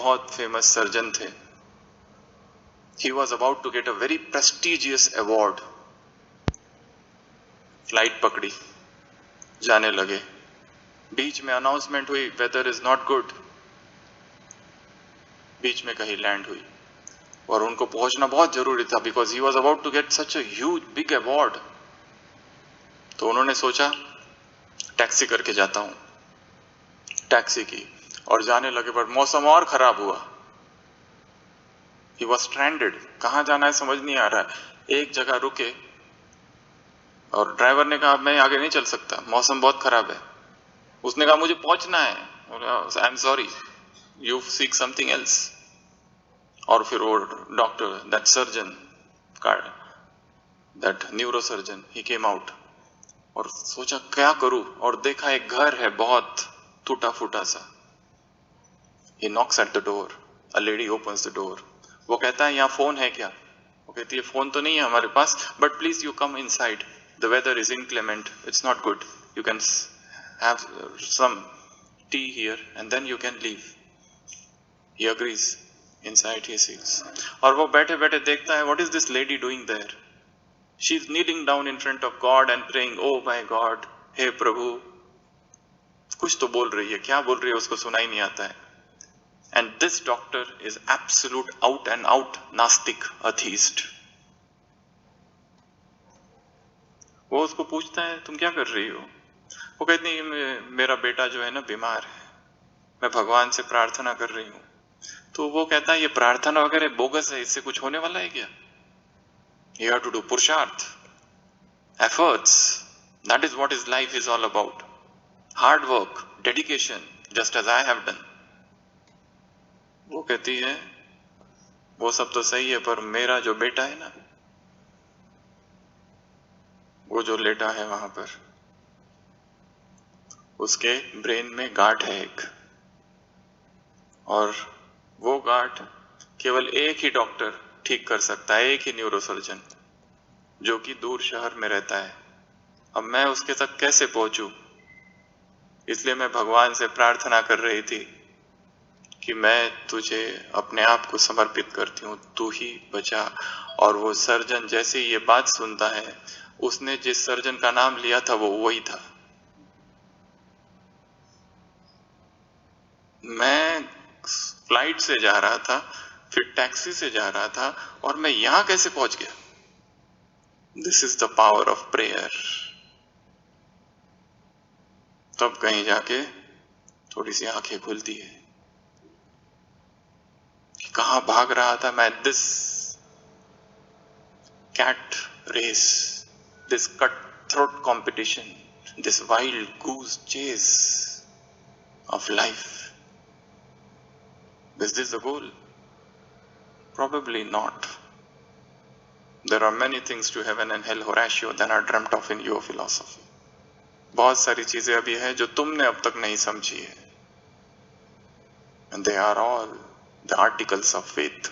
बहुत famous surgeon थे. He was about to get a very prestigious award. Flight पकड़ी, जाने लगे. बीच में अनाउंसमेंट हुई, वेदर इज नॉट गुड. बीच में कहीं लैंड हुई और उनको पहुंचना बहुत जरूरी था because he was about to get such a huge big award. तो उन्होंने सोचा टैक्सी करके जाता हूं. टैक्सी की और जाने लगे, पर मौसम और खराब हुआ. He was stranded. कहां जाना है समझ नहीं आ रहा है. एक जगह रुके और ड्राइवर ने कहा मैं आगे नहीं चल सकता, मौसम बहुत खराब है. उसने कहा मुझे पहुंचना है. I am sorry, you seek something else. और फिर वो doctor, that surgeon, that neuro surgeon, he came out और सोचा क्या करूं. और देखा एक घर है बहुत टूटा फूटा सा. He knocks at the door. A lady opens the door. वो कहता है यहाँ फोन है क्या? वो कहती है फोन तो नहीं है हमारे पास, but please you come inside. The weather is inclement, it's not good. You can have some tea here and then you can leave. He agrees. Inside he sits. और वो बैठे बैठे देखता है, what is this lady doing there? She is kneeling down in front of God and praying, oh my God, हे प्रभु. कुछ तो बोल रही है, क्या बोल रही है उसको सुना ही नहीं आता है. And this doctor is absolute out and out नास्तिक, atheist. वो उसको पूछता है तुम क्या कर रही हो? वो कहती है मेरा बेटा जो है ना बीमार है, मैं भगवान से प्रार्थना कर रही हूँ. तो वो कहता है ये प्रार्थना वगैरह बोगस है, इससे कुछ होने वाला है क्या? You have to do पुरुषार्थ, efforts. That is what his life is all about. Hard work, dedication, just as I have done. वो कहती है वो सब तो सही है, पर मेरा जो बेटा है ना, वो जो लेटा है वहां पर, उसके ब्रेन में गांठ है एक. और वो गांठ केवल एक ही डॉक्टर ठीक कर सकता है, एक ही न्यूरोसर्जन, जो कि दूर शहर में रहता है. अब मैं उसके तक कैसे पहुंचूं? इसलिए मैं भगवान से प्रार्थना कर रही थी कि मैं तुझे अपने आप को समर्पित करती हूँ, तू ही बचा. और वो सर्जन जैसे ये बात सुनता है, उसने जिस सर्जन का नाम लिया था वो वही था. मैं फ्लाइट से जा रहा था, फिर टैक्सी से जा रहा था, और मैं यहां कैसे पहुंच गया? This is the power of prayer. तब कहीं जाके थोड़ी सी आंखें खुलती है कि कहां भाग रहा था मैं. This cat race, this cut throat competition, this wild goose chase of life. Is this the goal? Probably not. There are many things to heaven and hell, Horatio, than are dreamt of in your philosophy. बहुत सारी चीजें अभी हैं जो तुमने अब तक नहीं समझी है. And they are all the articles of faith.